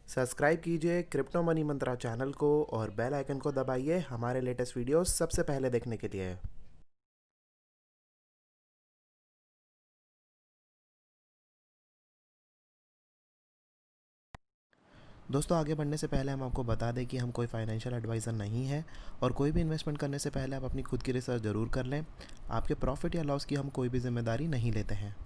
Subscribe कीजिए crypto money मंत्रा channel को और बेल आइकन को दबाइए हमारे लेटेस्ट वीडियोस सबसे पहले देखने के लिए। दोस्तों, आगे बढ़ने से पहले हम आपको बता दें कि हम कोई फाइनेंशियल एडवाइज़र नहीं है और कोई भी इन्वेस्टमेंट करने से पहले आप अपनी खुद की रिसर्च ज़रूर कर लें। आपके प्रॉफिट या लॉस की हम कोई भी जिम्मेदारी नहीं लेते हैं।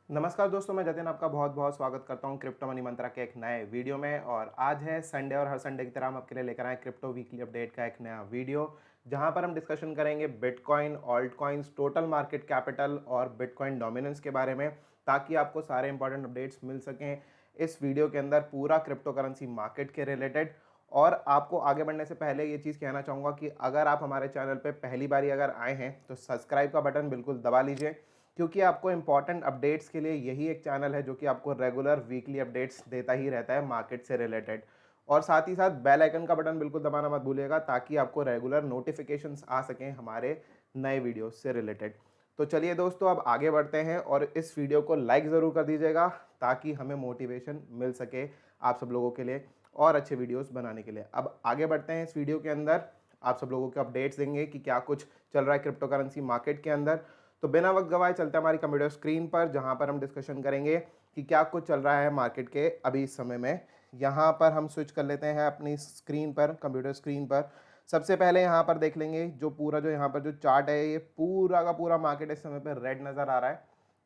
नमस्कार दोस्तों, मैं जतिन आपका बहुत बहुत स्वागत करता हूं क्रिप्टो मनी मंत्रा के एक नए वीडियो में। और आज है संडे और हर संडे की तरह हम आपके लिए लेकर आए क्रिप्टो वीकली अपडेट का एक नया वीडियो, जहां पर हम डिस्कशन करेंगे bitcoin, alt coins, total market capital और बिटकॉइन डोमिनेंस के बारे में, ताकि आपको सारे इंपॉर्टेंट अपडेट्स मिल सकें इस वीडियो के अंदर पूरा क्रिप्टो करेंसी मार्केट के रिलेटेड। और आपको आगे बढ़ने से पहले ये चीज़ कहना चाहूँगा कि अगर आप हमारे चैनल पर पहली बारी अगर आए हैं तो सब्सक्राइब का बटन बिल्कुल दबा लीजिए, क्योंकि आपको इंपॉर्टेंट अपडेट्स के लिए यही एक चैनल है जो कि आपको रेगुलर वीकली अपडेट्स देता ही रहता है मार्केट से रिलेटेड। और साथ ही साथ बेल आइकन का बटन बिल्कुल दबाना मत भूलिएगा, ताकि आपको रेगुलर नोटिफिकेशंस आ सकें हमारे नए वीडियोस से रिलेटेड। तो चलिए दोस्तों, अब आगे बढ़ते हैं और इस वीडियो को लाइक ज़रूर कर दीजिएगा, ताकि हमें मोटिवेशन मिल सके आप सब लोगों के लिए और अच्छे वीडियोस बनाने के लिए। अब आगे बढ़ते हैं इस वीडियो के अंदर, आप सब लोगों के अपडेट्स देंगे कि क्या कुछ चल रहा है क्रिप्टो करेंसी मार्केट के अंदर। तो बिना वक्त गवाए चलते हैं हमारी कंप्यूटर स्क्रीन पर, जहां पर हम डिस्कशन करेंगे कि क्या कुछ चल रहा है मार्केट के अभी इस समय में। यहाँ पर हम स्विच कर लेते हैं अपनी स्क्रीन पर, कंप्यूटर स्क्रीन पर। सबसे पहले यहाँ पर देख लेंगे जो यहाँ पर जो चार्ट है, ये पूरा का पूरा मार्केट इस समय पर रेड नज़र आ रहा है।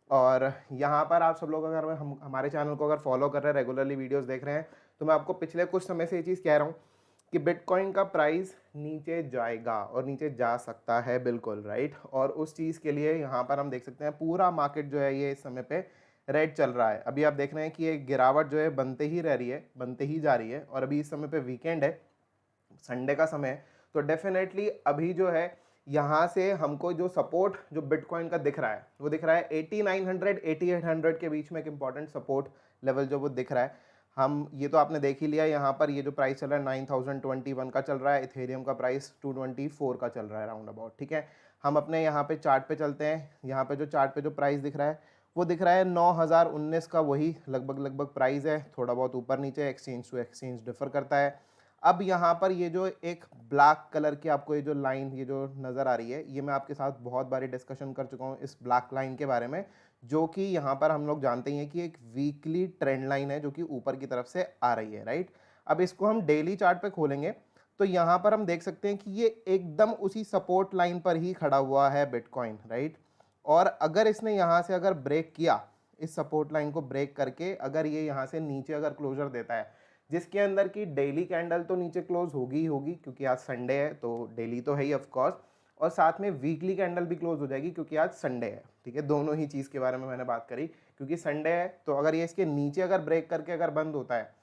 और यहाँ पर आप सब लोग अगर हम हमारे चैनल को अगर फॉलो कर रहे हैं, रेगुलरली वीडियोस देख रहे हैं, तो मैं आपको पिछले कुछ समय से ये चीज़ कह रहा हूँ कि बिटकॉइन का प्राइस नीचे जाएगा और नीचे जा सकता है, बिल्कुल राइट। और उस चीज़ के लिए यहाँ पर हम देख सकते हैं पूरा मार्केट जो है ये इस समय पे रेड चल रहा है। अभी आप देख रहे हैं कि ये गिरावट जो है बनते ही रह रही है, बनते ही जा रही है। और अभी इस समय पे वीकेंड है, संडे का समय है, तो डेफिनेटली अभी जो है यहाँ से हमको जो सपोर्ट जो बिटकॉइन का दिख रहा है वो दिख रहा है 8900 8800 के बीच में एक इंपॉर्टेंट सपोर्ट लेवल जो वो दिख रहा है। हम ये तो आपने देख ही लिया, यहाँ पर ये जो प्राइस चल रहा है 9021 का चल रहा है, इथेरियम का प्राइस 224 का चल रहा है राउंड अबाउट, ठीक है। हम अपने यहाँ पे चार्ट पे चलते हैं, यहाँ पे जो चार्ट पे जो प्राइस दिख रहा है वो दिख रहा है 9019 का, वही लगभग लगभग प्राइस है, थोड़ा बहुत ऊपर नीचे एक्सचेंज टू एक्सचेंज डिफर करता है। अब यहाँ पर ये जो एक ब्लैक कलर की आपको ये जो लाइन ये जो नज़र आ रही है, ये मैं आपके साथ बहुत बारी डिस्कशन कर चुका हूँ इस ब्लैक लाइन के बारे में, जो कि यहाँ पर हम लोग जानते ही हैं कि एक वीकली ट्रेंड लाइन है जो कि ऊपर की तरफ से आ रही है, राइट। अब इसको हम डेली चार्ट पे खोलेंगे तो यहाँ पर हम देख सकते हैं कि ये एकदम उसी सपोर्ट लाइन पर ही खड़ा हुआ है बिटकॉइन, राइट। और अगर इसने यहाँ से अगर ब्रेक किया, इस सपोर्ट लाइन को ब्रेक करके अगर ये यहाँ से नीचे अगर क्लोजर देता है, जिसके अंदर की डेली कैंडल तो नीचे क्लोज होगी ही होगी, क्योंकि आज संडे है तो डेली तो है ही ऑफ कोर्स, और साथ में वीकली कैंडल भी क्लोज हो जाएगी क्योंकि आज संडे है, ठीक है। दोनों ही चीज़ के बारे में मैंने बात करी, क्योंकि संडे है तो अगर ये इसके नीचे अगर ब्रेक करके अगर बंद होता है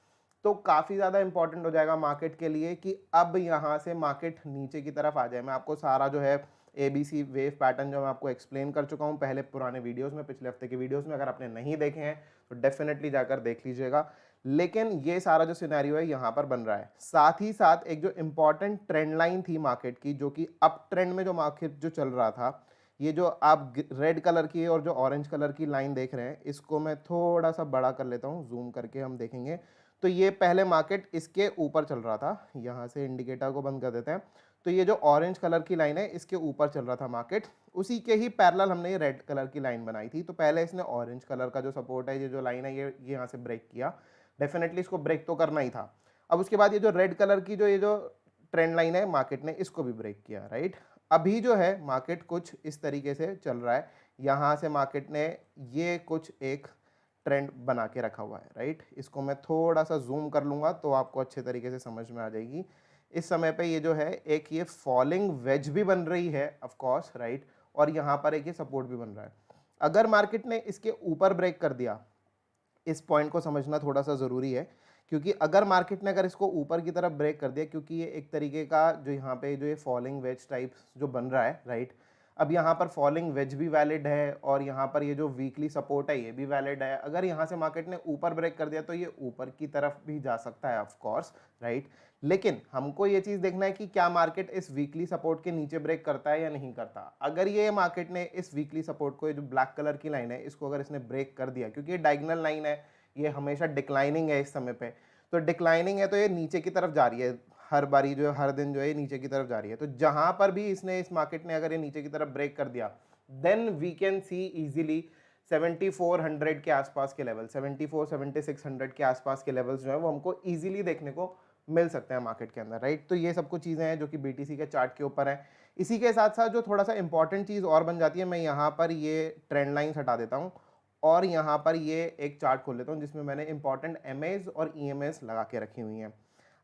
तो काफ़ी ज़्यादा इंपॉर्टेंट हो जाएगा मार्केट के लिए कि अब यहाँ से मार्केट नीचे की तरफ आ जाए। मैं आपको सारा जो है ABC वेव पैटर्न जो मैं आपको एक्सप्लेन कर चुका हूँ पहले पुराने वीडियोस में, पिछले हफ्ते के वीडियोस में, अगर आपने नहीं देखे हैं तो डेफिनेटली जाकर देख लीजिएगा। लेकिन ये सारा जो सिनेरियो है यहाँ पर बन रहा है, साथ ही साथ एक जो इंपॉर्टेंट ट्रेंड लाइन थी मार्केट की, जो कि अप ट्रेंड में जो मार्केट जो चल रहा था, ये जो आप रेड कलर की और जो ऑरेंज कलर की लाइन देख रहे हैं, इसको मैं थोड़ा सा बड़ा कर लेता हूँ, जूम करके हम देखेंगे तो ये पहले मार्केट इसके ऊपर चल रहा था। यहाँ से इंडिकेटर को बंद कर देते हैं, तो ये जो ऑरेंज कलर की लाइन है इसके ऊपर चल रहा था मार्केट, उसी के ही पैरेलल हमने ये रेड कलर की लाइन बनाई थी। तो पहले इसने ऑरेंज कलर का जो सपोर्ट है, ये जो लाइन है, ये यहाँ से ब्रेक किया, डेफिनेटली इसको ब्रेक तो करना ही था। अब उसके बाद ये जो रेड कलर की जो ये जो ट्रेंड लाइन है, मार्केट ने इसको भी ब्रेक किया, राइट। अभी जो है मार्केट कुछ इस तरीके से चल रहा है, यहाँ से मार्केट ने ये कुछ एक ट्रेंड बना के रखा हुआ है, राइट। इसको मैं थोड़ा सा जूम कर लूँगा तो आपको अच्छे तरीके से समझ में आ जाएगी। इस समय पे ये जो है एक ये फॉलिंग वेज भी बन रही है ऑफ कोर्स, राइट। और यहाँ पर एक ये सपोर्ट भी बन रहा है। अगर मार्केट ने इसके ऊपर ब्रेक कर दिया, इस पॉइंट को समझना थोड़ा सा ज़रूरी है, क्योंकि अगर मार्केट ने अगर इसको ऊपर की तरफ ब्रेक कर दिया, क्योंकि ये एक तरीके का जो यहाँ पे जो ये फॉलिंग वेज टाइप जो बन रहा है, राइट। अब यहाँ पर फॉलिंग वेज भी वैलिड है और यहाँ पर ये जो वीकली सपोर्ट है ये भी वैलिड है। अगर यहाँ से मार्केट ने ऊपर ब्रेक कर दिया तो ये ऊपर की तरफ भी जा सकता है ऑफ कोर्स, राइट। लेकिन हमको ये चीज़ देखना है कि क्या मार्केट इस वीकली सपोर्ट के नीचे ब्रेक करता है या नहीं करता। अगर ये मार्केट ने इस वीकली सपोर्ट को, ये जो ब्लैक कलर की लाइन है, इसको अगर इसने ब्रेक कर दिया, क्योंकि ये डायगोनल लाइन है, ये हमेशा डिक्लाइनिंग है इस समय पे, तो डिक्लाइनिंग है तो ये नीचे की तरफ जा रही है, हर बारी जो है हर दिन जो है नीचे की तरफ जा रही है। तो जहां पर भी इसने इस मार्केट ने अगर ये नीचे की तरफ ब्रेक कर दिया, then we can see easily 7400 के आसपास के लेवल, 74 7600 के आसपास के लेवल्स जो है वो हमको इजीली देखने को मिल सकते हैं मार्केट के अंदर, राइट। तो ये सब कुछ चीज़ें हैं जो कि बीटीसी के चार्ट के ऊपर है। इसी के साथ साथ जो थोड़ा सा इंपॉर्टेंट चीज़ और बन जाती है, मैं यहाँ पर ये ट्रेंड लाइन्स हटा देता हूँ और यहाँ पर ये एक चार्ट खोल लेता हूँ जिसमें मैंने इंपॉर्टेंट एमएज और ईएमएस लगा के रखी हुई हैं।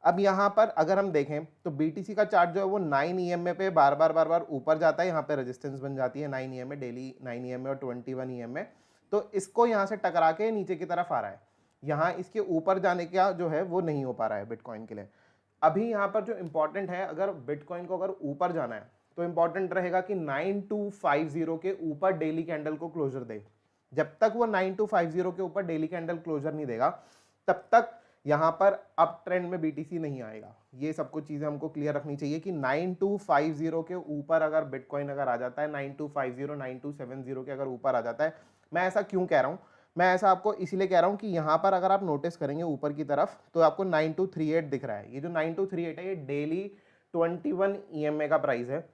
अब यहाँ पर अगर हम देखें तो बीटीसी का चार्ट जो है वो 9 ईएमए पे बार बार ऊपर जाता है, यहाँ पे रेजिस्टेंस बन जाती है 9 ईएमए, डेली 9 ईएमए और 21 ईएमए। तो इसको यहाँ से टकरा के नीचे की तरफ आ रहा है, यहाँ इसके ऊपर जाने का जो है वो नहीं हो पा रहा है बिटकॉइन के लिए। अभी यहाँ पर जो इंपॉर्टेंट है, अगर बिटकॉइन को अगर ऊपर जाना है तो इंपॉर्टेंट रहेगा कि 9250 के ऊपर डेली कैंडल को क्लोजर दे। जब तक वो 9250 के ऊपर डेली कैंडल क्लोजर नहीं देगा तब तक यहाँ पर अप ट्रेंड में बीटीसी नहीं आएगा। ये सब कुछ चीजें हमको क्लियर रखनी चाहिए कि 9250 के ऊपर अगर बिटकॉइन अगर आ जाता है, 9250 9270 के अगर ऊपर आ जाता है, मैं ऐसा क्यों कह रहा हूँ, मैं ऐसा आपको इसीलिए कह रहा हूँ कि यहाँ पर अगर आप नोटिस करेंगे ऊपर की तरफ तो आपको 9238 दिख रहा है। ये जो 9238 है ये डेली 21 ईएमए का प्राइस है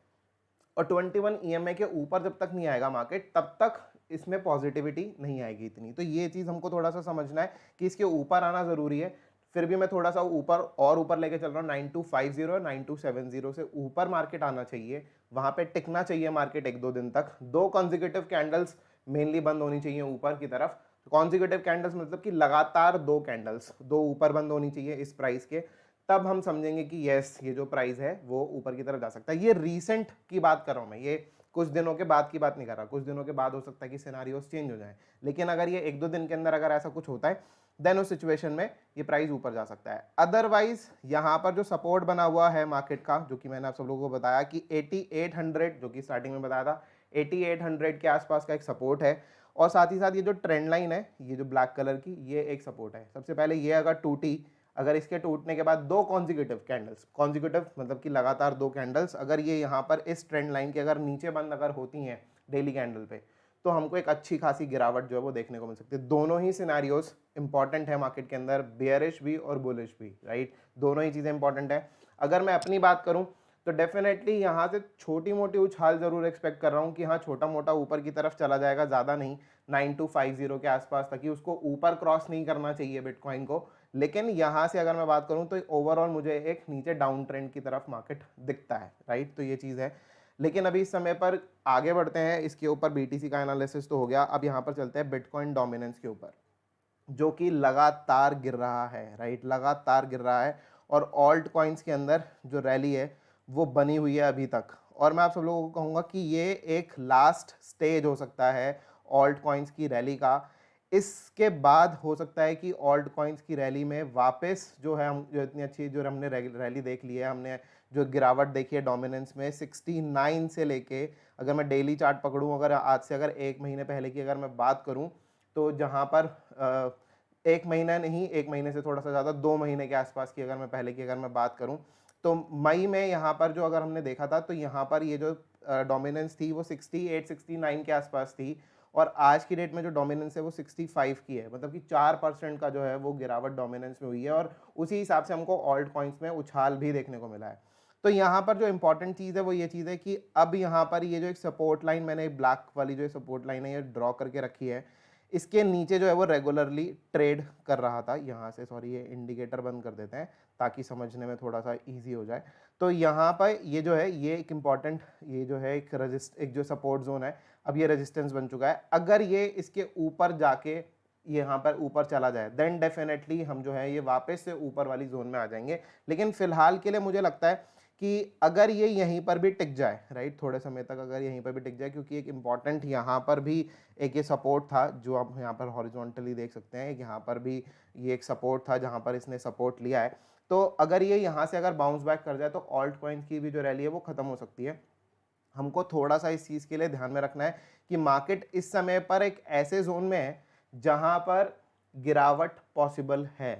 और 21 ईएमए के ऊपर जब तक नहीं आएगा मार्केट तब तक इसमें पॉजिटिविटी नहीं आएगी इतनी। तो ये चीज़ हमको थोड़ा सा समझना है कि इसके ऊपर आना ज़रूरी है। फिर भी मैं थोड़ा सा ऊपर लेके चल रहा हूँ, 9250 और 9270 से ऊपर मार्केट आना चाहिए, वहाँ पे टिकना चाहिए मार्केट एक दो दिन तक। दो कॉन्जिक्यूटिव कैंडल्स मेनली बंद होनी चाहिए ऊपर की तरफ। कॉन्जिक्यूटिव कैंडल्स मतलब कि लगातार दो कैंडल्स दो ऊपर बंद होनी चाहिए इस प्राइस के, तब हम समझेंगे कि यस ये जो प्राइस है वो ऊपर की तरफ जा सकता है। ये रीसेंट की बात कर रहा हूँ मैं, ये कुछ दिनों के बाद की बात नहीं कर रहा। कुछ दिनों के बाद हो सकता है कि सिनारियोस चेंज हो जाए, लेकिन अगर ये एक दो दिन के अंदर अगर ऐसा कुछ होता है देन उस सिचुएशन में ये प्राइस ऊपर जा सकता है। अदरवाइज यहाँ पर जो सपोर्ट बना हुआ है मार्केट का, जो कि मैंने आप सब लोगों को बताया कि 8800, जो कि स्टार्टिंग में बताया था 8800 के आसपास का एक सपोर्ट है। और साथ ही साथ ये जो ट्रेंड लाइन है, ये जो ब्लैक कलर की, ये एक सपोर्ट है। सबसे पहले ये अगर टूटी, अगर इसके टूटने के बाद दो कॉन्जिक्यूटिव कैंडल्स, कॉन्जिक्यूटिव मतलब कि लगातार दो कैंडल्स अगर ये यहाँ पर इस ट्रेंड लाइन के अगर नीचे बंद अगर होती हैं डेली कैंडल पे, तो हमको एक अच्छी खासी गिरावट जो है वो देखने को मिल सकती है। दोनों ही सिनारियोस इंपॉर्टेंट है मार्केट के अंदर, बेयरिश भी और बुलिश भी, राइट। दोनों ही चीज़ें इंपॉर्टेंट है। अगर मैं अपनी बात करूँ तो डेफिनेटली यहाँ से छोटी मोटी उछाल जरूर एक्सपेक्ट कर रहा हूँ कि हाँ छोटा मोटा ऊपर की तरफ चला जाएगा, ज़्यादा नहीं, 9250 के आसपास तक ही उसको ऊपर क्रॉस नहीं करना चाहिए बिटकॉइन को। लेकिन यहाँ से अगर मैं बात करूँ तो ओवरऑल मुझे एक नीचे डाउन ट्रेंड की तरफ मार्केट दिखता है, राइट। तो ये चीज़ है। लेकिन अभी इस समय पर आगे बढ़ते हैं, इसके ऊपर बीटीसी का एनालिसिस तो हो गया, अब यहाँ पर चलते हैं बिटकॉइन डोमिनेंस के ऊपर, जो कि लगातार गिर रहा है, राइट, लगातार गिर रहा है। और ऑल्ट कॉइन्स के अंदर जो रैली है वो बनी हुई है अभी तक, और मैं आप सब लोगों को कहूँगा कि ये एक लास्ट स्टेज हो सकता है ऑल्ट कॉइन्स की रैली का। इसके बाद हो सकता है कि ऑल्ट कॉइन्स की रैली में वापस जो है हम जो इतनी अच्छी जो हमने रैली देख ली है, हमने जो गिरावट देखी है डोमिनेंस में 69 से लेके, अगर मैं डेली चार्ट पकड़ूँ, अगर आज से अगर एक महीने पहले की अगर मैं बात करूँ तो जहाँ पर एक महीना नहीं, एक महीने से थोड़ा सा ज़्यादा, 2 महीने के आसपास की अगर मैं पहले की अगर मैं बात करूँ तो मई में यहाँ पर जो अगर हमने देखा था तो यहाँ पर ये जो डोमिनेंस थी वो 68 69 के आसपास थी, और आज की डेट में जो डोमिनेंस है वो 65 की है। मतलब कि 4% का जो है वो गिरावट डोमिनेंस में हुई है, और उसी हिसाब से हमको ऑल्ट कॉइन्स में उछाल भी देखने को मिला है। तो यहाँ पर जो इंपॉर्टेंट चीज़ है वो ये चीज़ है कि अब यहाँ पर ये जो एक सपोर्ट लाइन मैंने ब्लैक वाली जो सपोर्ट लाइन है ये ड्रॉ करके रखी है, इसके नीचे जो है वो रेगुलरली ट्रेड कर रहा था यहाँ से। सॉरी, ये इंडिकेटर बंद कर देते हैं ताकि समझने में थोड़ा सा इजी हो जाए। तो यहाँ पर ये जो है ये एक इम्पॉर्टेंट, ये जो है एक जो सपोर्ट जोन है, अब ये रेजिस्टेंस बन चुका है। अगर ये इसके ऊपर जाके यहाँ पर ऊपर चला जाए देन डेफिनेटली हम जो है ये वापस से ऊपर वाली जोन में आ जाएंगे। लेकिन फिलहाल के लिए मुझे लगता है कि अगर ये यहीं पर भी टिक जाए, राइट, थोड़े समय तक अगर यहीं पर भी टिक जाए, क्योंकि एक इम्पॉर्टेंट यहाँ पर भी एक ये सपोर्ट था जो आप यहाँ पर हॉरिजॉन्टली देख सकते हैं, यहाँ पर भी ये एक सपोर्ट था जहाँ पर इसने सपोर्ट लिया है। तो अगर ये यहाँ से अगर बाउंस बैक कर जाए तो ऑल्ट कॉइन्स की भी जो रैली है वो खत्म हो सकती है। हमको थोड़ा सा इस चीज़ के लिए ध्यान में रखना है कि मार्केट इस समय पर एक ऐसे जोन में है जहाँ पर गिरावट पॉसिबल है।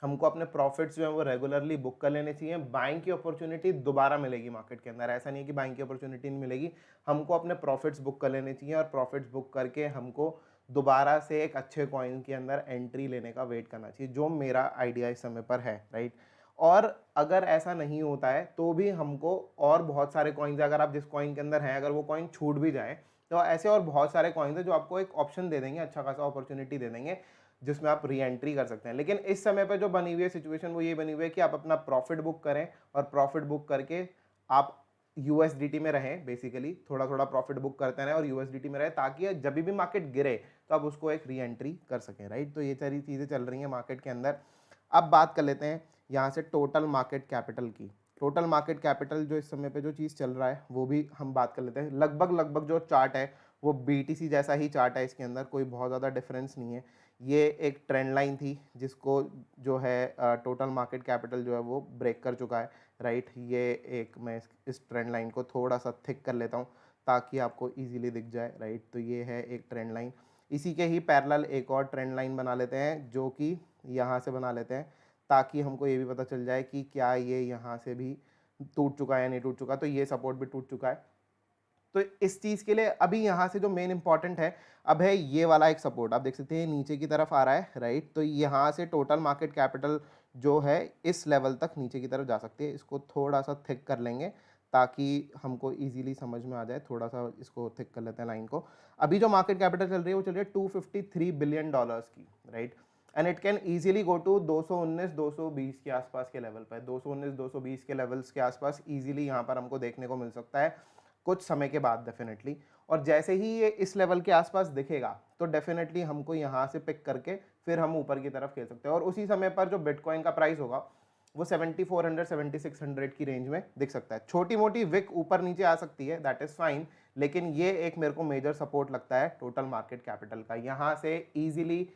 हमको अपने प्रॉफिट्स जो है वो रेगुलरली बुक कर लेने चाहिए। बाइंग की अपॉर्चुनिटी दोबारा मिलेगी मार्केट के अंदर, ऐसा नहीं है कि बाइंग की अपॉर्चुनिटी नहीं मिलेगी, हमको अपने प्रॉफिट्स बुक कर लेने चाहिए, और प्रॉफिट्स बुक करके हमको दोबारा से एक अच्छे कॉइन के अंदर एंट्री लेने का वेट करना चाहिए, जो मेरा आइडिया इस समय पर है, राइट। और अगर ऐसा नहीं होता है तो भी हमको और बहुत सारे कॉइन्स, अगर आप जिस कॉइन के अंदर हैं अगर वो कॉइन छूट भी जाए तो ऐसे और बहुत सारे कॉइन्स हैं जो आपको एक ऑप्शन दे देंगे, अच्छा खासा अपॉर्चुनिटी दे देंगे जिसमें आप री एंट्री कर सकते हैं। लेकिन इस समय पर जो बनी हुई है सिचुएशन वो ये बनी हुई है कि आप अपना प्रॉफिट बुक करें और प्रॉफिट बुक करके आप यूएसडीटी में रहें, बेसिकली थोड़ा थोड़ा प्रॉफिट बुक करते रहें और यूएसडीटी में रहें, ताकि जब भी मार्केट गिरे तो आप उसको एक री एंट्री कर सकें, राइट। तो ये सारी चीज़ें चल रही हैं मार्केट के अंदर। अब बात कर लेते हैं यहाँ से टोटल मार्केट कैपिटल की। टोटल मार्केट कैपिटल जो इस समय पे जो चीज़ चल रहा है वो भी हम बात कर लेते हैं। लगभग लगभग जो चार्ट है वो बीटीसी जैसा ही चार्ट है, इसके अंदर कोई बहुत ज़्यादा डिफरेंस नहीं है। ये एक ट्रेंड लाइन थी जिसको जो है टोटल मार्केट कैपिटल जो है वो ब्रेक कर चुका है, राइट। ये एक मैं इस ट्रेंड लाइन को थोड़ा सा थिक कर लेता हूँ ताकि आपको इजीली दिख जाए, राइट। तो ये है एक ट्रेंड लाइन। इसी के ही पैरेलल एक और ट्रेंड लाइन बना लेते हैं, जो कि यहाँ से बना लेते हैं ताकि हमको ये भी पता चल जाए कि क्या ये यहाँ से भी टूट चुका है या नहीं टूट चुका। तो ये सपोर्ट भी टूट चुका है। तो इस चीज़ के लिए अभी यहाँ से जो मेन इंपॉर्टेंट है अब है ये वाला एक सपोर्ट, आप देख सकते हैं नीचे की तरफ आ रहा है, राइट। तो यहाँ से टोटल मार्केट कैपिटल जो है इस लेवल तक नीचे की तरफ जा सकती है। इसको थोड़ा सा थिक कर लेंगे ताकि हमको इजीली समझ में आ जाए। थोड़ा सा इसको थिक कर लेते हैं लाइन को। अभी जो मार्केट कैपिटल चल रही है वो चल रही है $253 बिलियन की, right. And it can easily go to 219-220 के आसपास के लेवल पर। 219-220 के लेवल्स के आसपास इजीली यहाँ पर हमको देखने को मिल सकता है कुछ समय के बाद, डेफिनेटली। और जैसे ही ये इस लेवल के आसपास दिखेगा तो डेफिनेटली हमको यहाँ से पिक करके फिर हम ऊपर की तरफ खेल सकते हैं। और उसी समय पर जो बिटकॉइन का प्राइस होगा वो 7400 7600 की रेंज में दिख सकता है। छोटी मोटी विक ऊपर नीचे आ सकती है, दैट इज फाइन, लेकिन ये एक मेरे को मेजर सपोर्ट लगता है टोटल मार्केट कैपिटल का। यहाँ से इजीली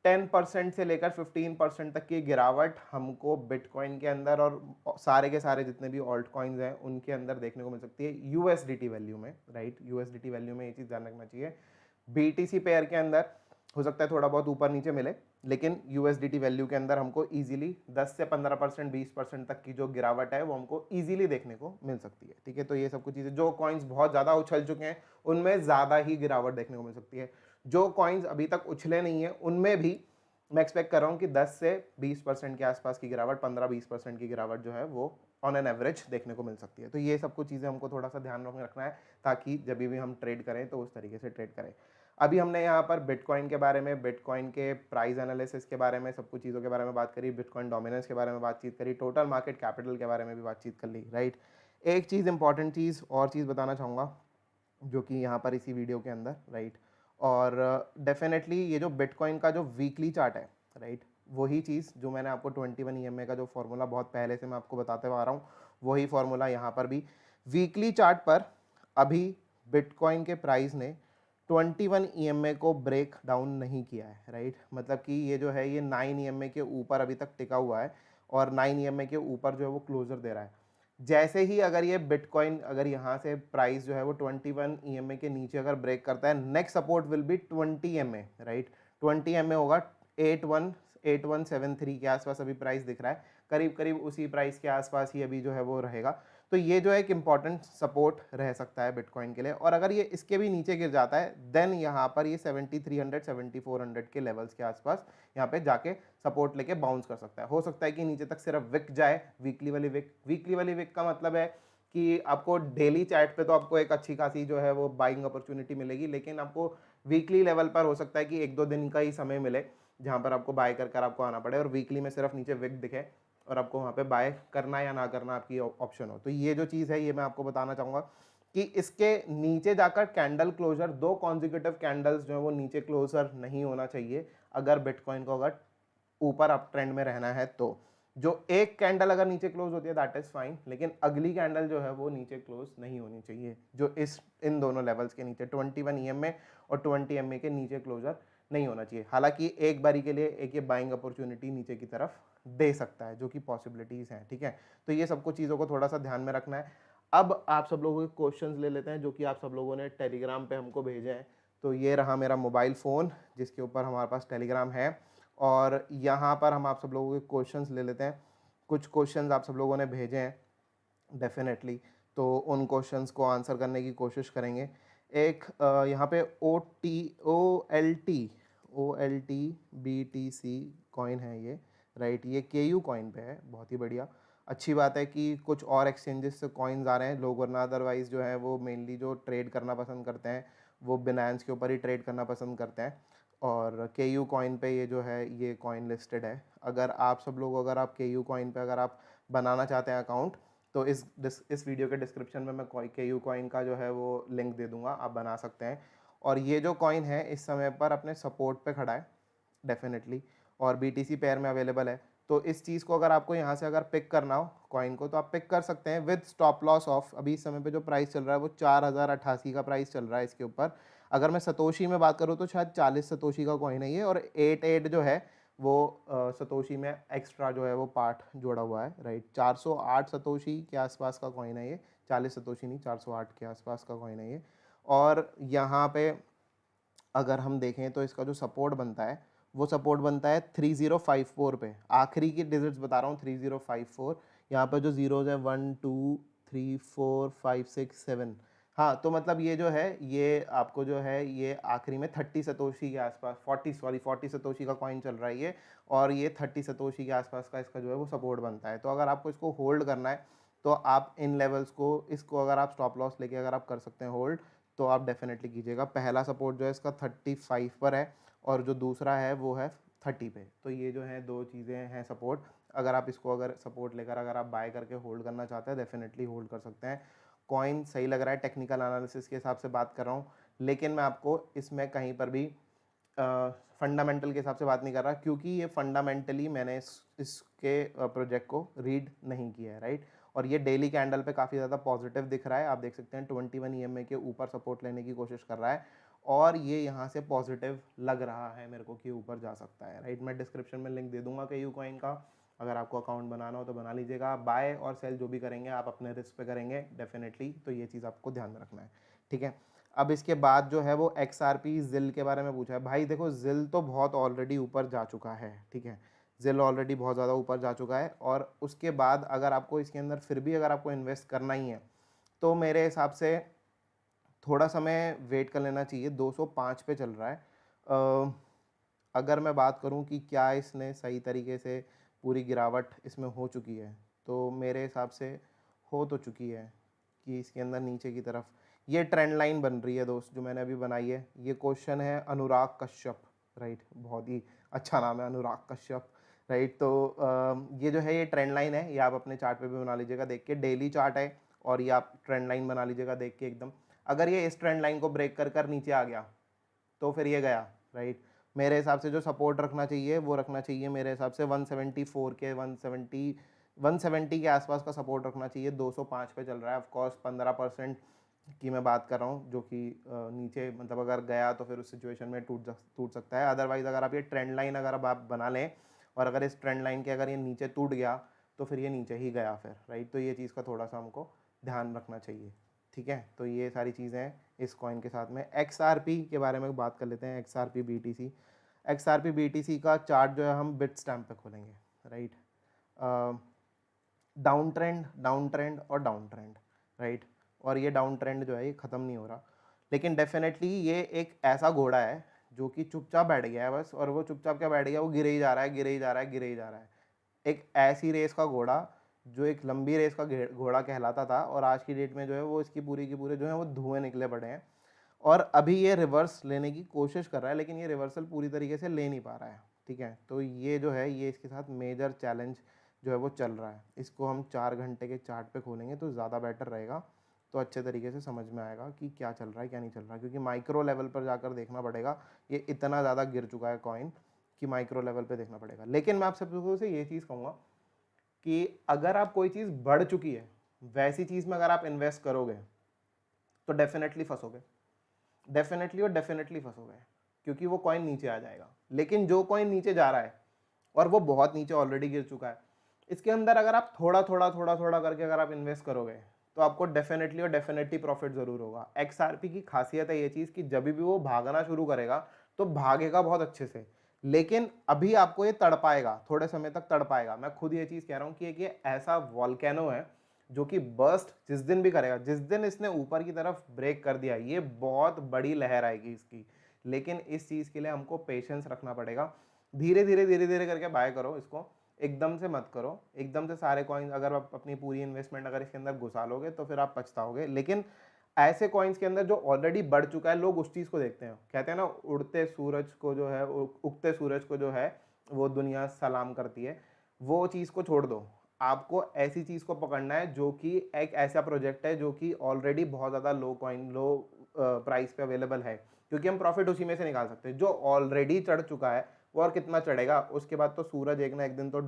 10% से लेकर 15% तक की गिरावट हमको बिटकॉइन के अंदर और सारे के सारे जितने भी ऑल्ट कॉइन्स हैं उनके अंदर देखने को मिल सकती है यूएसडीटी वैल्यू में, राइट। यूएसडीटी वैल्यू में ये चीज़ ध्यान रखना चाहिए। बीटीसी पेयर के अंदर हो सकता है थोड़ा बहुत ऊपर नीचे मिले, लेकिन यूएसडीटी वैल्यू के अंदर हमको इजीली 10 से 15% 20% तक की जो गिरावट है वो हमको इजीली देखने को मिल सकती है, ठीक है। तो ये सब कुछ चीज़ें, जो कॉइन्स बहुत ज़्यादा उछल चुके हैं उनमें ज़्यादा ही गिरावट देखने को मिल सकती है। जो कॉइन्स अभी तक उछले नहीं है उनमें भी मैं एक्सपेक्ट कर रहा हूँ कि 10 से 20% के आसपास की गिरावट, 15-20% की गिरावट जो है वो ऑन एन एवरेज देखने को मिल सकती है। तो ये सब कुछ चीज़ें हमको थोड़ा सा ध्यान में रखना है ताकि जब भी हम ट्रेड करें तो उस तरीके से ट्रेड करें। अभी हमने यहाँ पर बिटकॉइन के बारे में, बिटकॉइन के प्राइस एनालिसिस के बारे में, सब कुछ चीज़ों के बारे में बात करी, बिटकॉइन डोमिनेंस के बारे में बातचीत करी, टोटल मार्केट कैपिटल के बारे में भी बातचीत कर ली, राइट। एक चीज़ इंपॉर्टेंट चीज़ और चीज़ बताना चाहूँगा जो कि यहाँ पर इसी वीडियो के अंदर, राइट। और डेफिनेटली ये जो बिटकॉइन का जो वीकली चार्ट है, राइट, वही चीज़ जो मैंने आपको 21 EMA का जो फॉर्मूला बहुत पहले से मैं आपको बताते हुआ आ रहा हूँ, वही फॉर्मूला यहाँ पर भी वीकली चार्ट पर अभी बिटकॉइन के प्राइस ने 21 EMA को ब्रेक डाउन नहीं किया है, राइट। मतलब कि ये जो है ये 9 EMA के ऊपर अभी तक टिका हुआ है और 9 EMA के ऊपर जो है वो क्लोजर दे रहा है। जैसे ही अगर ये बिटकॉइन अगर यहाँ से प्राइस जो है वो 21 EMA के नीचे अगर ब्रेक करता है, next support will be 20 EMA, right. 20 EMA होगा 8173 के आसपास अभी प्राइस दिख रहा है, करीब करीब उसी प्राइस के आसपास ही अभी जो है वो रहेगा। तो ये जो है एक इंपॉर्टेंट सपोर्ट रह सकता है बिटकॉइन के लिए। और अगर ये इसके भी नीचे गिर जाता है देन यहाँ पर ये 7300 7400 के लेवल्स के आसपास यहाँ पे जाके सपोर्ट लेके बाउंस कर सकता है। हो सकता है कि नीचे तक सिर्फ विक जाए, वीकली वाली विक। वीकली वाली विक का मतलब है कि आपको डेली चार्ट पे तो आपको एक अच्छी खासी जो है वो बाइंग अपॉर्चुनिटी मिलेगी, लेकिन आपको वीकली लेवल पर हो सकता है कि 1-2 दिन का ही समय मिले जहाँ पर आपको बाय कर आपको आना पड़े और वीकली में सिर्फ नीचे विक दिखे और आपको वहाँ पे बाय करना या ना करना आपकी ऑप्शन हो। तो ये जो चीज़ है ये मैं आपको बताना चाहूँगा कि इसके नीचे जाकर कैंडल क्लोजर, 2 कॉन्जिक्यूटिव कैंडल्स जो है वो नीचे क्लोजर नहीं होना चाहिए अगर बिटकॉइन को अगर ऊपर अप ट्रेंड में रहना है। तो जो एक कैंडल अगर नीचे क्लोज होती है दैट इज फाइन, लेकिन अगली कैंडल जो है वो नीचे क्लोज नहीं होनी चाहिए, जो इन दोनों लेवल्स के नीचे 21 EMA और 20 EMA के नीचे क्लोजर नहीं होना चाहिए। हालांकि एक बारी के लिए एक ये बाइंग अपॉर्चुनिटी नीचे की तरफ दे सकता है, जो कि पॉसिबिलिटीज हैं, ठीक है। तो ये सब कुछ चीज़ों को थोड़ा सा ध्यान में रखना है। अब आप सब लोगों के क्वेश्चंस ले लेते हैं जो कि आप सब लोगों ने टेलीग्राम पे हमको भेजे हैं। तो ये रहा मेरा मोबाइल फ़ोन जिसके ऊपर हमारे पास टेलीग्राम है और यहाँ पर हम आप सब लोगों के क्वेश्चंस ले लेते हैं। कुछ क्वेश्चंस आप सब लोगों ने भेजे हैं डेफिनेटली, तो उन क्वेश्चंस को आंसर करने की कोशिश करेंगे। एक यहाँ पे O L T B T C coin है ये, राइट। ये के यू कॉइन पे है, बहुत ही बढ़िया। अच्छी बात है कि कुछ और एक्सचेंजेस से कॉइन्स आ रहे हैं। लोग वरना अदरवाइज़ जो है वो मेनली जो ट्रेड करना पसंद करते हैं वो बिनांस के ऊपर ही ट्रेड करना पसंद करते हैं। और के यू कॉइन पे ये जो है ये कॉइन लिस्टेड है। अगर आप सब लोग अगर आप के यू कॉइन पे अगर आप बनाना चाहते हैं अकाउंट, तो इस वीडियो के डिस्क्रिप्शन में मैं के यू कॉइन का जो है वो लिंक दे दूंगा, आप बना सकते हैं। और ये जो कॉइन है इस समय पर अपने सपोर्ट पे खड़ा है डेफिनेटली, और BTC पेयर में अवेलेबल है। तो इस चीज़ को अगर आपको यहाँ से अगर पिक करना हो कॉइन को, तो आप पिक कर सकते हैं विद स्टॉप लॉस ऑफ, अभी इस समय पे जो प्राइस चल रहा है वो 4088 का प्राइस चल रहा है इसके ऊपर। अगर मैं सतोशी में बात करूँ तो शायद 40 सतोशी का कॉइन है ये, और 88 जो है वो सतोशी में एक्स्ट्रा जो है वो पार्ट जोड़ा हुआ है, राइट। 408 सतोशी के आसपास का कॉइन है ये, 40 सतोशी नहीं, 408 के आसपास का कॉइन है ये। और यहाँ पे अगर हम देखें तो इसका जो सपोर्ट बनता है वो सपोर्ट बनता है 3054 पे, आखिरी की डिजिट्स बता रहा हूँ 3054। यहाँ पर जो जीरोज है 1 2 3 4 5 6 7, हाँ, तो मतलब ये जो है ये आपको जो है ये आखिरी में 30 सतोशी के आसपास 40 सतोशी का कॉइन चल रहा है ये, और ये 30 सतोशी के आसपास का इसका जो है वो सपोर्ट बनता है। तो अगर आपको इसको होल्ड करना है तो आप इन लेवल्स को, इसको अगर आप स्टॉप लॉस लेके अगर आप कर सकते हैं होल्ड, तो आप डेफिनेटली कीजिएगा। पहला सपोर्ट जो है इसका 35 पर है, और जो दूसरा है वो है 30 पे। तो ये जो है दो चीज़ें हैं सपोर्ट। अगर आप इसको अगर सपोर्ट लेकर अगर आप बाय करके होल्ड करना चाहते हैं, डेफिनेटली होल्ड कर सकते हैं। कॉइन सही लग रहा है, टेक्निकल एनालिसिस के हिसाब से बात कर रहा हूँ, लेकिन मैं आपको इसमें कहीं पर भी फंडामेंटल के हिसाब से बात नहीं कर रहा, क्योंकि ये फंडामेंटली मैंने इसके प्रोजेक्ट को रीड नहीं किया है, राइट। और ये डेली कैंडल पे काफ़ी ज़्यादा पॉजिटिव दिख रहा है, आप देख सकते हैं 21 EMA के ऊपर सपोर्ट लेने की कोशिश कर रहा है, और ये यहाँ से पॉजिटिव लग रहा है मेरे को कि ऊपर जा सकता है, राइट। मैं डिस्क्रिप्शन में लिंक दे दूंगा के यू कॉइन का, अगर आपको अकाउंट बनाना हो तो बना लीजिएगा। बाय और सेल जो भी करेंगे आप अपने रिस्क पे करेंगे डेफिनेटली, तो ये चीज़ आपको ध्यान में रखना है, ठीक है। अब इसके बाद जो है वो XRP जिल के बारे में पूछा है। भाई देखो, जिल तो बहुत ऑलरेडी ऊपर जा चुका है, ठीक है, जिल ऑलरेडी बहुत ज़्यादा ऊपर जा चुका है। और उसके बाद अगर आपको इसके अंदर फिर भी अगर आपको इन्वेस्ट करना ही है तो मेरे हिसाब से थोड़ा समय वेट कर लेना चाहिए। 205 पे चल रहा है। अगर मैं बात करूं कि क्या इसने सही तरीके से पूरी गिरावट इसमें हो चुकी है, तो मेरे हिसाब से हो तो चुकी है कि इसके अंदर नीचे की तरफ ये ट्रेंड लाइन बन रही है दोस्त, जो मैंने अभी बनाई है। ये क्वेश्चन है अनुराग कश्यप, राइट, बहुत ही अच्छा नाम है अनुराग कश्यप, राइट। तो ये जो है ये ट्रेंड लाइन है, ये आप अपने चार्ट पे भी बना लीजिएगा देख के, डेली चार्ट है, और ये आप ट्रेंड लाइन बना लीजिएगा देख के एकदम। अगर ये इस ट्रेंड लाइन को ब्रेक कर कर नीचे आ गया तो फिर ये गया, राइट। मेरे हिसाब से जो सपोर्ट रखना चाहिए वो रखना चाहिए मेरे हिसाब से 174 के 170 के आसपास का सपोर्ट रखना चाहिए। 205 पे चल रहा है, ऑफकोर्स 15% की मैं बात कर रहा हूँ, जो कि नीचे मतलब अगर गया तो फिर उस सिचुएशन में टूट सकता है। अदरवाइज़ अगर आप ये ट्रेंड लाइन अगर अब आप बना लें, और अगर इस ट्रेंड लाइन के अगर ये नीचे टूट गया तो फिर ये नीचे ही गया फिर, राइट। तो ये चीज़ का थोड़ा सा हमको ध्यान रखना चाहिए, ठीक है। तो ये सारी चीज़ें हैं इस कॉइन के साथ में। XRP के बारे में बात कर लेते हैं। XRP BTC, XRP BTC का चार्ट जो है हम बिट स्टैम्प पे खोलेंगे, राइट। डाउन ट्रेंड और डाउन ट्रेंड, राइट। और ये डाउन ट्रेंड जो है ये ख़त्म नहीं हो रहा, लेकिन डेफिनेटली ये एक ऐसा घोड़ा है जो कि चुपचाप बैठ गया है बस, और वो चुपचाप क्या बैठ गया, वो गिरे ही जा रहा है, गिरे ही जा रहा है, गिरे ही जा रहा है। एक ऐसी रेस का घोड़ा जो एक लंबी रेस का घोड़ा कहलाता था, और आज की डेट में जो है वो इसकी पूरी की पूरे जो है वो धुएं निकले पड़े हैं, और अभी ये रिवर्स लेने की कोशिश कर रहा है, लेकिन ये रिवर्सल पूरी तरीके से ले नहीं पा रहा है, ठीक है। तो ये जो है ये इसके साथ मेजर चैलेंज जो है वो चल रहा है। इसको हम 4 घंटे के चार्ट पे खोलेंगे तो ज़्यादा बेटर रहेगा, तो अच्छे तरीके से समझ में आएगा कि क्या चल रहा है क्या नहीं चल रहा है, क्योंकि माइक्रो लेवल पर जाकर देखना पड़ेगा। ये इतना ज़्यादा गिर चुका है कॉइन कि माइक्रो लेवल पे देखना पड़ेगा। लेकिन मैं आप सब लोगों से ये चीज़ कहूँगा कि अगर आप कोई चीज़ बढ़ चुकी है, वैसी चीज़ में अगर आप इन्वेस्ट करोगे तो डेफिनेटली फंसोगे, डेफिनेटली फंसोगे, क्योंकि वो कॉइन नीचे आ जाएगा। लेकिन जो कॉइन नीचे जा रहा है और वो बहुत नीचे ऑलरेडी गिर चुका है, इसके अंदर अगर आप थोड़ा थोड़ा करके अगर आप इन्वेस्ट करोगे तो आपको डेफिनेटली प्रॉफिट जरूर होगा। XRP की खासियत है ये चीज़ कि जब भी वो भागना शुरू करेगा तो भागेगा बहुत अच्छे से, लेकिन अभी आपको ये तड़पाएगा, थोड़े समय तक तड़पाएगा। मैं खुद ये चीज़ कह रहा हूँ कि एक ये ऐसा वॉल्केनो है जो कि बर्स्ट जिस दिन भी करेगा, जिस दिन इसने ऊपर की तरफ ब्रेक कर दिया, ये बहुत बड़ी लहर आएगी इसकी। लेकिन इस चीज़ के लिए हमको पेशेंस रखना पड़ेगा। धीरे धीरे करके बाय करो इसको, एकदम से मत करो। एकदम से सारे कॉइन अगर आप अपनी पूरी इन्वेस्टमेंट अगर इसके अंदर घुसा लोगे तो फिर आप पछताओगे। लेकिन ऐसे कॉइन्स के अंदर जो ऑलरेडी बढ़ चुका है, लोग उस चीज़ को देखते हैं। कहते हैं ना, उड़ते सूरज को जो है, उगते सूरज को जो है वो दुनिया सलाम करती है। वो चीज़ को छोड़ दो, आपको ऐसी चीज़ को पकड़ना है जो कि एक ऐसा प्रोजेक्ट है जो कि ऑलरेडी बहुत ज़्यादा लो प्राइस पे अवेलेबल है, क्योंकि हम प्रॉफिट उसी में से निकाल सकते हैं। जो ऑलरेडी चढ़ चुका है वो और कितना चढ़ेगा, उसके बाद तो सूरज एक ना एक दिन तो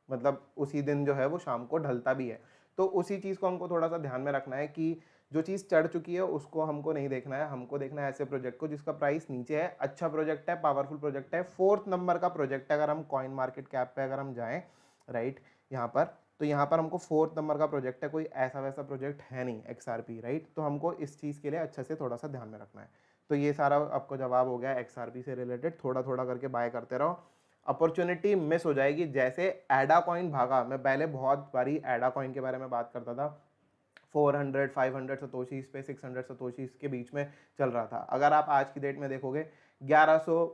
मतलब उसी दिन जो है वो शाम को ढलता भी है। तो उसी चीज़ को हमको थोड़ा सा ध्यान में रखना है कि जो चीज़ चढ़ चुकी है उसको हमको नहीं देखना है, हमको देखना है ऐसे प्रोजेक्ट को जिसका प्राइस नीचे है, अच्छा प्रोजेक्ट है, पावरफुल प्रोजेक्ट है, 4th नंबर का प्रोजेक्ट है। अगर हम कॉइन मार्केट कैप पे अगर हम जाएं, राइट, यहाँ पर, तो यहाँ पर हमको 4th नंबर का प्रोजेक्ट है, कोई ऐसा वैसा प्रोजेक्ट है नहीं XRP, राइट। तो हमको इस चीज़ के लिए अच्छे से थोड़ा सा ध्यान में रखना है। तो ये सारा आपको जवाब हो गया XRP से रिलेटेड। थोड़ा थोड़ा करके बाय करते रहो, अपॉर्चुनिटी मिस हो जाएगी। जैसे एडा कॉइन भागा, मैं पहले बहुत बारी एडा कॉइन के बारे में बात करता था, 400 500 सतोशीज पे, 600 सतोशीज के बीच में चल रहा था। अगर आप आज की डेट में देखोगे 1100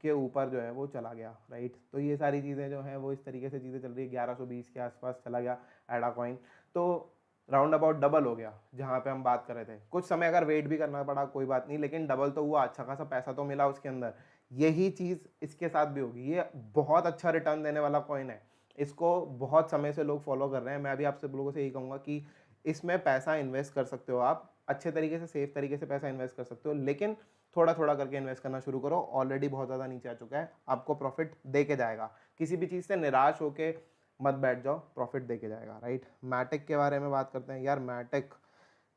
के ऊपर जो है वो चला गया, राइट। तो ये सारी चीज़ें जो हैं वो इस तरीके से चीज़ें चल रही है। 1120 के आसपास चला गया एडा कॉइन, तो राउंड अबाउट डबल हो गया जहाँ पे हम बात कर रहे थे। कुछ समय अगर वेट भी करना पड़ा कोई बात नहीं, लेकिन डबल तो हुआ, अच्छा खासा पैसा तो मिला उसके अंदर। यही चीज़ इसके साथ भी होगी। ये बहुत अच्छा रिटर्न देने वाला कॉइन है, इसको बहुत समय से लोग फॉलो कर रहे हैं। मैं भी आपसे लोगों से यही कहूँगा कि इसमें पैसा इन्वेस्ट कर सकते हो आप, अच्छे तरीके से, सेफ तरीके से पैसा इन्वेस्ट कर सकते हो, लेकिन थोड़ा थोड़ा करके इन्वेस्ट करना शुरू करो। ऑलरेडी बहुत ज़्यादा नीचे आ चुका है, आपको प्रॉफिट दे के जाएगा। किसी भी चीज़ से निराश होके मत बैठ जाओ, प्रॉफिट दे के जाएगा, राइट। मैटेक के बारे में बात करते हैं। यार मैटेक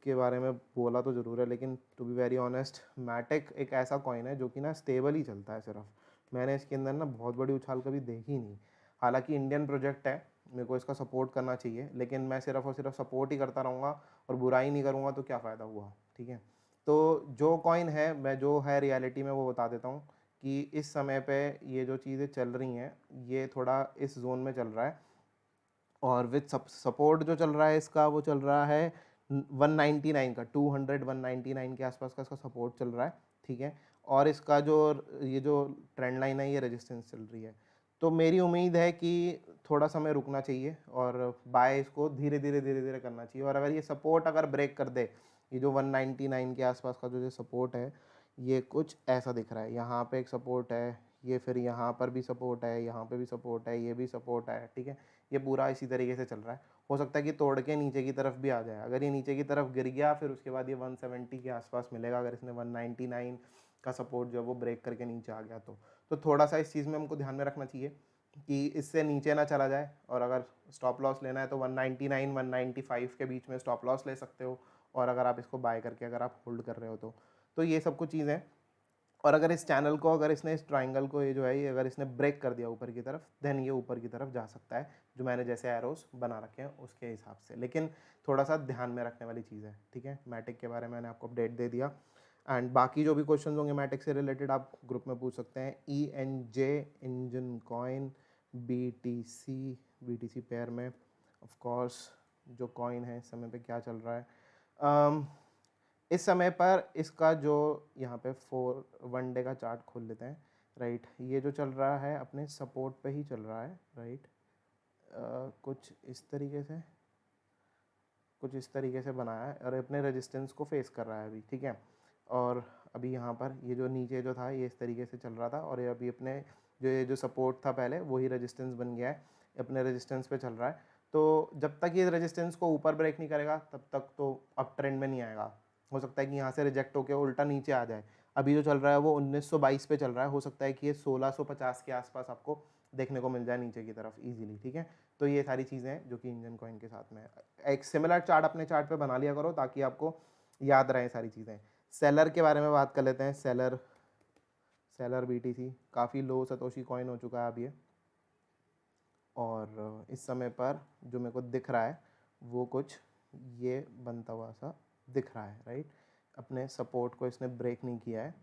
के बारे में बोला तो ज़रूर है, लेकिन to be very honest, Matic एक ऐसा कॉइन है जो कि ना स्टेबल ही चलता है सिर्फ। मैंने इसके अंदर ना बहुत बड़ी उछाल कभी देखी नहीं। हालांकि इंडियन प्रोजेक्ट है, मेरे को इसका सपोर्ट करना चाहिए, लेकिन मैं सिर्फ और सिर्फ सपोर्ट ही करता रहूँगा और बुराई नहीं करूँगा तो क्या फ़ायदा हुआ, ठीक है। तो जो कॉइन है, मैं जो है रियलिटी में वो बता देता हूँ कि इस समय पे ये जो चीज़ें चल रही हैं ये थोड़ा इस जोन में चल रहा है। और विथ सपोर्ट जो चल रहा है इसका, वो चल रहा है 199 का, 200 199 के आसपास का इसका सपोर्ट चल रहा है, ठीक है। और इसका जो ये जो ट्रेंड लाइन है ये रेजिस्टेंस चल रही है। तो मेरी उम्मीद है कि थोड़ा समय रुकना चाहिए और बाय इसको धीरे धीरे करना चाहिए। और अगर ये सपोर्ट अगर ब्रेक कर दे, ये जो 199 के आसपास का जो सपोर्ट है, ये कुछ ऐसा दिख रहा है। यहाँ पे एक सपोर्ट है, ये फिर यहाँ पर भी सपोर्ट है, यहाँ पे भी सपोर्ट है, ये भी सपोर्ट है, ठीक है। ये पूरा इसी तरीके से चल रहा है। हो सकता है कि तोड़ के नीचे की तरफ भी आ जाए। अगर ये नीचे की तरफ गिर गया फिर उसके बाद ये 170 के आसपास मिलेगा। अगर इसने 199 का सपोर्ट जो है वो ब्रेक करके नीचे आ गया तो थोड़ा सा इस चीज़ में हमको ध्यान में रखना चाहिए कि इससे नीचे ना चला जाए। और अगर स्टॉप लॉस लेना है तो 199 195 के बीच में स्टॉप लॉस ले सकते हो। और अगर आप इसको बाय करके अगर आप होल्ड कर रहे हो तो ये सब कुछ चीज़ें। और अगर इस चैनल को, अगर इसने इस ट्राइंगल को, ये जो है ये अगर इसने ब्रेक कर दिया ऊपर की तरफ, देन ये ऊपर की तरफ जा सकता है, जो मैंने जैसे एरोस बना रखे हैं उसके हिसाब से। लेकिन थोड़ा सा ध्यान में रखने वाली चीज़ है, ठीक है। मैटिक के बारे में मैंने आपको अपडेट दे दिया। एंड बाकी जो भी क्वेश्चन होंगे मैटिक से रिलेटेड आप ग्रुप में पूछ सकते हैं। ENJ engine coin, BTC pair में ऑफ कोर्स जो कॉइन है इस समय पे क्या चल रहा है। इस समय पर इसका जो यहाँ पे 1 डे का चार्ट खोल लेते हैं, राइट। ये जो चल रहा है अपने सपोर्ट पे ही चल रहा है, राइट। कुछ इस तरीके से बनाया है और अपने रेजिस्टेंस को फेस कर रहा है अभी, ठीक है। और अभी यहाँ पर ये जो नीचे जो था ये इस तरीके से चल रहा था और ये अभी अपने ये जो सपोर्ट था पहले वही रेजिस्टेंस बन गया है, अपने रेजिस्टेंस पे चल रहा है। तो जब तक ये रेजिस्टेंस को ऊपर ब्रेक नहीं करेगा तब तक तो अप ट्रेंड में नहीं आएगा। हो सकता है कि यहाँ से रिजेक्ट होकर उल्टा नीचे आ जाए। अभी जो चल रहा है वो 1922 पे चल रहा है, हो सकता है कि ये 1650 के आसपास आपको देखने को मिल जाए नीचे की तरफ इजीली, ठीक है। तो ये सारी चीज़ें हैं जो कि इंजन कॉइन के साथ में है। एक सिमिलर चार्ट अपने चार्ट पे बना लिया करो ताकि आपको याद रहे सारी चीज़ें। सेलर के बारे में बात कर लेते हैं। सेलर BTC काफ़ी लो सतोशी कॉइन हो चुका है अब ये। और इस समय पर जो मेरे को दिख रहा है वो कुछ ये बनता हुआ सा दिख रहा है, राइट। अपने सपोर्ट को इसने ब्रेक नहीं किया है,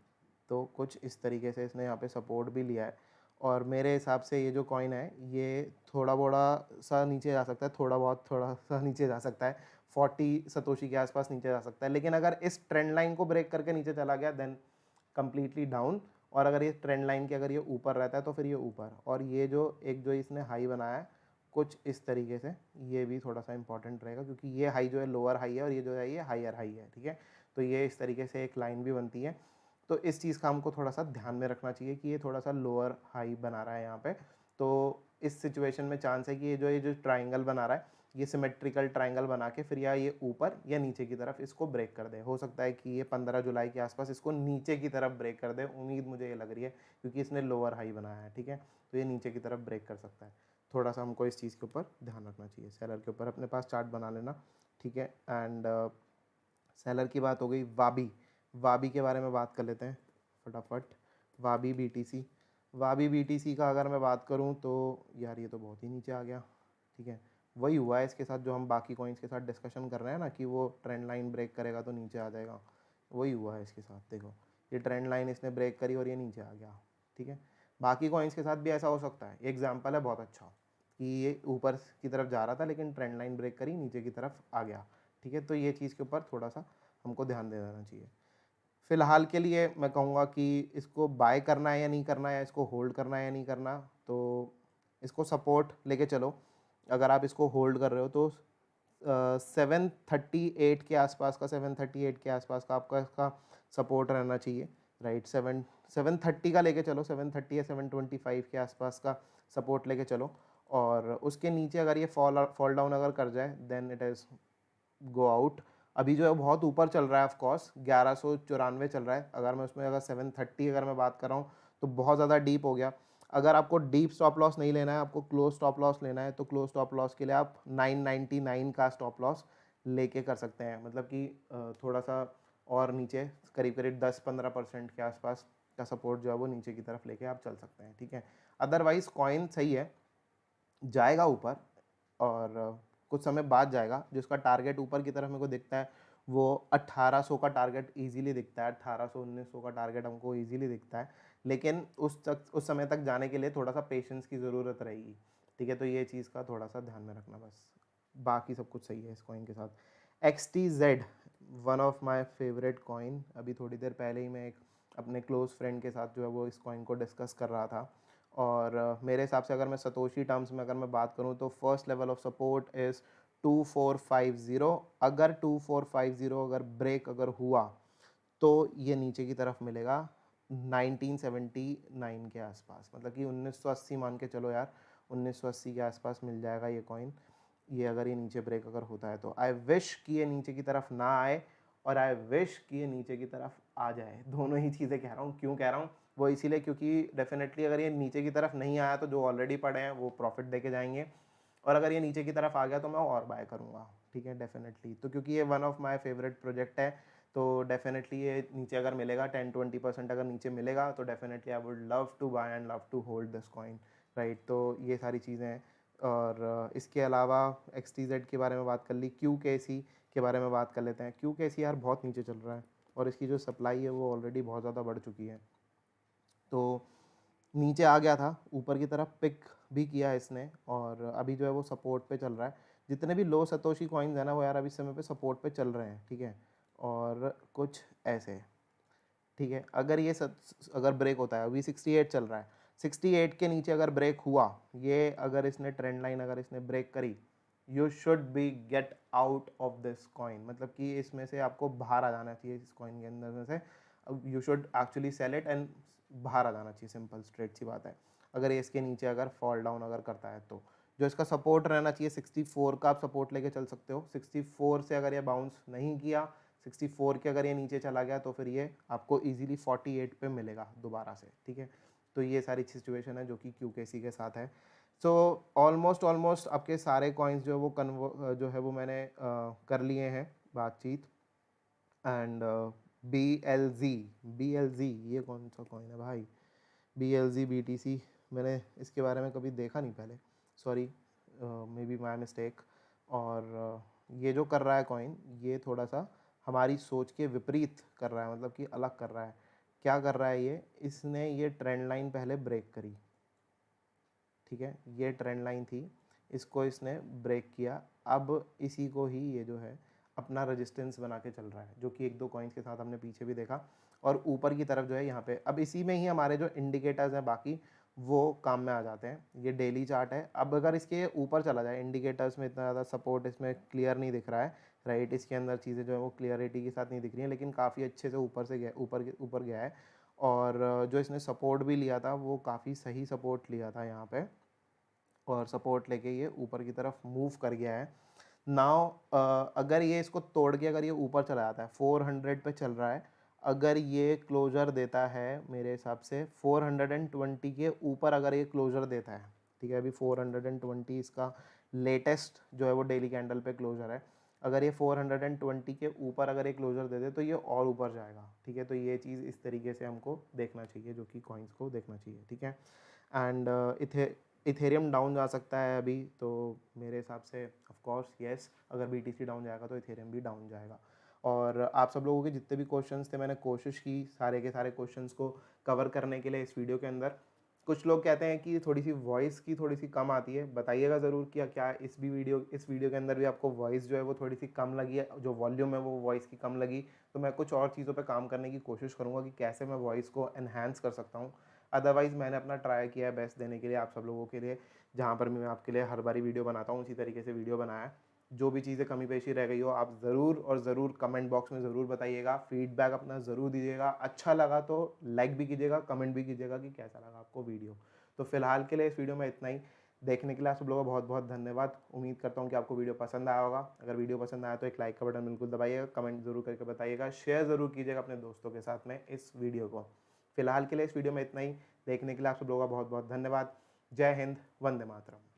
तो कुछ इस तरीके से इसने यहाँ पे सपोर्ट भी लिया है। और मेरे हिसाब से ये जो कॉइन है ये थोड़ा सा नीचे जा सकता है, थोड़ा सा नीचे जा सकता है। 40 सतोशी के आसपास नीचे जा सकता है। लेकिन अगर इस ट्रेंड लाइन को ब्रेक करके नीचे चला गया देन कंप्लीटली डाउन, और अगर ये ट्रेंड लाइन के अगर ये ऊपर रहता है तो फिर ये ऊपर। और ये जो इसने हाई बनाया है कुछ इस तरीके से, ये भी थोड़ा सा इंपॉर्टेंट रहेगा क्योंकि ये हाई जो है लोअर हाई है और ये जो है ये हायर हाई है, ठीक है। तो ये इस तरीके से एक लाइन भी बनती है। तो इस चीज़ का हमको थोड़ा सा ध्यान में रखना चाहिए कि ये थोड़ा सा लोअर हाई बना रहा है यहाँ पे। तो इस सिचुएशन में चांस है कि ये जो ट्राइंगल बना रहा है ये सिमेट्रिकल ट्राइंगल बना के फिर या ये ऊपर या नीचे की तरफ इसको ब्रेक कर दे। हो सकता है कि ये 15 जुलाई के आसपास इसको नीचे की तरफ ब्रेक कर दे, उम्मीद मुझे ये लग रही है क्योंकि इसने लोअर हाई बनाया है, ठीक है। तो ये नीचे की तरफ ब्रेक कर सकता है। थोड़ा सा हमको इस चीज़ के ऊपर ध्यान रखना चाहिए। सेलर के ऊपर अपने पास चार्ट बना लेना, ठीक है। एंड सेलर की बात हो गई। वाबी के बारे में बात कर लेते हैं फटाफट। वाबी बीटीसी का अगर मैं बात करूं तो यार ये तो बहुत ही नीचे आ गया, ठीक है। वही हुआ है इसके साथ जो हम बाकी कॉइन्स के साथ डिस्कशन कर रहे हैं ना कि वो ट्रेंड लाइन ब्रेक करेगा तो नीचे आ जाएगा, वही हुआ है इसके साथ। देखो ये ट्रेंड लाइन इसने ब्रेक करी और ये नीचे आ गया, ठीक है। बाकी कॉइन्स के साथ भी ऐसा हो सकता है। एग्जाम्पल है बहुत अच्छा कि ये ऊपर की तरफ जा रहा था लेकिन ट्रेंड लाइन ब्रेक करी नीचे की तरफ आ गया, ठीक है। तो ये चीज़ के ऊपर थोड़ा सा हमको ध्यान दे देना चाहिए। फ़िलहाल के लिए मैं कहूँगा कि इसको बाय करना है या नहीं करना है, इसको होल्ड करना है या नहीं करना। तो इसको सपोर्ट लेके चलो। अगर आप इसको होल्ड कर रहे हो तो 738 के आसपास का 738 के आसपास का आपका इसका सपोर्ट रहना चाहिए, राइट। 730 का लेके चलो, 730 या 725 के आसपास का सपोर्ट लेके चलो। और उसके नीचे अगर ये फॉल डाउन अगर कर जाए then it is go out. अभी जो है बहुत ऊपर चल रहा है, ऑफ कोर्स 1194 चल रहा है। अगर मैं उसमें अगर 730 अगर मैं बात कर रहा हूँ तो बहुत ज़्यादा डीप हो गया। अगर आपको डीप स्टॉप लॉस नहीं लेना है, आपको क्लोज स्टॉप लॉस लेना है, तो क्लोज स्टॉप लॉस के लिए आप 999 का स्टॉप लॉस लेके कर सकते हैं। मतलब कि थोड़ा सा और नीचे करीब करीब 10-15% के आसपास का सपोर्ट जो है वो नीचे की तरफ लेके आप चल सकते हैं, ठीक है। अदरवाइज कॉइन सही है, जाएगा ऊपर और कुछ समय बाद जाएगा। जो उसका टारगेट ऊपर की तरफ मेरे को दिखता है वो 1800 का टारगेट इजीली दिखता है, 1800-1900 का टारगेट हमको इजीली दिखता है। लेकिन उस समय तक जाने के लिए थोड़ा सा पेशेंस की ज़रूरत रहेगी, ठीक है। तो ये चीज़ का थोड़ा सा ध्यान में रखना बस, बाकी सब कुछ सही है इस कॉइन के साथ। XTZ one of my favourite coin. अभी थोड़ी देर पहले ही मैं एक अपने क्लोज फ्रेंड के साथ जो है वो इस कॉइन को डिस्कस कर रहा था। और मेरे हिसाब से अगर मैं सतोशी टर्म्स में अगर मैं बात करूं तो first level of support is 2450। अगर 2450 अगर ब्रेक अगर हुआ तो ये नीचे की तरफ मिलेगा 1979 के आसपास। मतलब कि 1980 मान के चलो यार, 1980 के आसपास मिल जाएगा ये कॉइन। ये अगर ये नीचे ब्रेक अगर होता है तो आई विश कि ये नीचे की तरफ ना आए और आई विश कि ये नीचे की तरफ आ जाए। दोनों ही चीज़ें कह रहा हूँ। क्यों कह रहा हूँ? वो इसीलिए क्योंकि डेफिनेटली अगर ये नीचे की तरफ नहीं आया तो जो ऑलरेडी पड़े हैं वो प्रॉफिट देके जाएंगे, और अगर ये नीचे की तरफ आ गया तो मैं और बाय करूँगा, ठीक है, डेफिनेटली। तो क्योंकि ये one of my favourite project है तो डेफिनेटली ये नीचे अगर मिलेगा 10-20% अगर नीचे मिलेगा तो definitely I would love to buy and love to hold this coin, right. तो ये सारी चीज़ें हैं। और इसके अलावा XTZ के बारे में बात कर ली। QKC के बारे में बात कर लेते हैं। QKC यार बहुत नीचे चल रहा है और इसकी जो सप्लाई है वो ऑलरेडी बहुत ज़्यादा बढ़ चुकी है। तो नीचे आ गया था, ऊपर की तरफ पिक भी किया इसने और अभी जो है वो सपोर्ट पे चल रहा है। जितने भी लो सतोशी कॉइन्स हैं ना वो यार अभी समय पे सपोर्ट पे चल रहे हैं, ठीक है। और कुछ ऐसे, ठीक है। अगर ये अगर ब्रेक होता है, अभी 68 चल रहा है, 68 के नीचे अगर ब्रेक हुआ, ये अगर इसने ट्रेंड लाइन अगर इसने ब्रेक करी, you should be get out of this coin. मतलब कि इसमें से आपको बाहर आ जाना चाहिए, इस कॉइन के अंदर में से you should actually sell it and बाहर आ जाना चाहिए। सिंपल स्ट्रेट सी बात है। अगर ये इसके नीचे अगर फॉल डाउन अगर करता है तो जो इसका सपोर्ट रहना चाहिए 64 का आप सपोर्ट लेके चल सकते हो। 64 से अगर ये बाउंस नहीं किया, 64 के अगर ये नीचे चला गया तो फिर ये आपको इजीली 48 पे मिलेगा दोबारा से, ठीक है। तो ये सारी सिचुएशन है जो कि QKC के साथ है। सो ऑलमोस्ट आपके सारे कॉइन्स जो है वो जो है वो मैंने कर लिए हैं बातचीत। एंड BLZ ये कौन सा कॉइन है भाई? BLZ BTC मैंने इसके बारे में कभी देखा नहीं पहले, sorry, may be my mistake. और ये जो कर रहा है कॉइन ये थोड़ा सा हमारी सोच के विपरीत कर रहा है, मतलब कि अलग कर रहा है। क्या कर रहा है ये? इसने ये ट्रेंड लाइन पहले ब्रेक करी, ठीक है। ये ट्रेंड लाइन थी, इसको इसने ब्रेक किया। अब इसी को ही ये जो है अपना रेजिस्टेंस बना के चल रहा है, जो कि 1-2 कॉइन्स के साथ हमने पीछे भी देखा। और ऊपर की तरफ जो है यहाँ पे अब इसी में ही हमारे जो इंडिकेटर्स हैं बाकी वो काम में आ जाते हैं। ये डेली चार्ट है। अब अगर इसके ऊपर चला जाए, इंडिकेटर्स में इतना ज़्यादा सपोर्ट इसमें क्लियर नहीं दिख रहा है, राइट, इसके अंदर चीज़ें जो है वो क्लियरिटी के साथ नहीं दिख रही हैं, लेकिन काफ़ी अच्छे से ऊपर से गया, ऊपर गया है। और जो इसने सपोर्ट भी लिया था वो काफ़ी सही सपोर्ट लिया था यहाँ पे, और सपोर्ट लेके ये ऊपर की तरफ मूव कर गया है। नाउ अगर ये इसको तोड़ के अगर ये ऊपर चला जाता है, 400 पे चल रहा है, अगर ये क्लोजर देता है मेरे हिसाब से 420 के ऊपर, अगर ये क्लोजर देता है, ठीक है, अभी 420 इसका लेटेस्ट जो है वो डेली कैंडल पे क्लोजर है। अगर ये 420 के ऊपर अगर ये क्लोजर दे दे तो ये और ऊपर जाएगा, ठीक है। तो ये चीज़ इस तरीके से हमको देखना चाहिए, जो कि कॉइन्स को देखना चाहिए, ठीक है। एंड इथेरियम डाउन जा सकता है अभी, तो मेरे हिसाब से ऑफ कोर्स यस, अगर BTC डाउन जाएगा तो इथेरियम भी डाउन जाएगा। और आप सब लोगों के जितने भी क्वेश्चंस थे, मैंने कोशिश की सारे के सारे क्वेश्चंस को कवर करने के लिए इस वीडियो के अंदर। कुछ लोग कहते हैं कि थोड़ी सी वॉइस की थोड़ी सी कम आती है, बताइएगा ज़रूर कि क्या इस वीडियो के अंदर भी आपको वॉइस जो है वो थोड़ी सी कम लगी है, जो वॉल्यूम है वो वॉइस की कम लगी, तो मैं कुछ और चीज़ों पे काम करने की कोशिश करूँगा कि कैसे मैं वॉइस को एनहांस कर सकता हूँ। अदरवाइज़ मैंने अपना ट्राई किया है बेस्ट देने के लिए आप सब लोगों के लिए, जहाँ पर मैं आपके लिए हर बारी वीडियो बनाता हूँ उसी तरीके से वीडियो बनाया है। जो भी चीज़ें कमी पेशी रह गई हो आप ज़रूर और ज़रूर कमेंट बॉक्स में ज़रूर बताइएगा, फीडबैक अपना ज़रूर दीजिएगा। अच्छा लगा तो लाइक भी कीजिएगा, कमेंट भी कीजिएगा कि कैसा लगा आपको वीडियो। तो फिलहाल के लिए इस वीडियो में इतना ही। देखने के लिए आप सब लोगों का बहुत बहुत धन्यवाद। उम्मीद करता हूँ कि आपको वीडियो पसंद आया होगा। अगर वीडियो पसंद आया तो एक लाइक का बटन बिल्कुल दबाइएगा, कमेंट ज़रूर करके बताइएगा, शेयर ज़रूर कीजिएगा अपने दोस्तों के साथ में इस वीडियो को। फिलहाल के लिए इस वीडियो में इतना ही। देखने के लिए आप सब लोगों का बहुत बहुत धन्यवाद। जय हिंद, वंदे मातरम।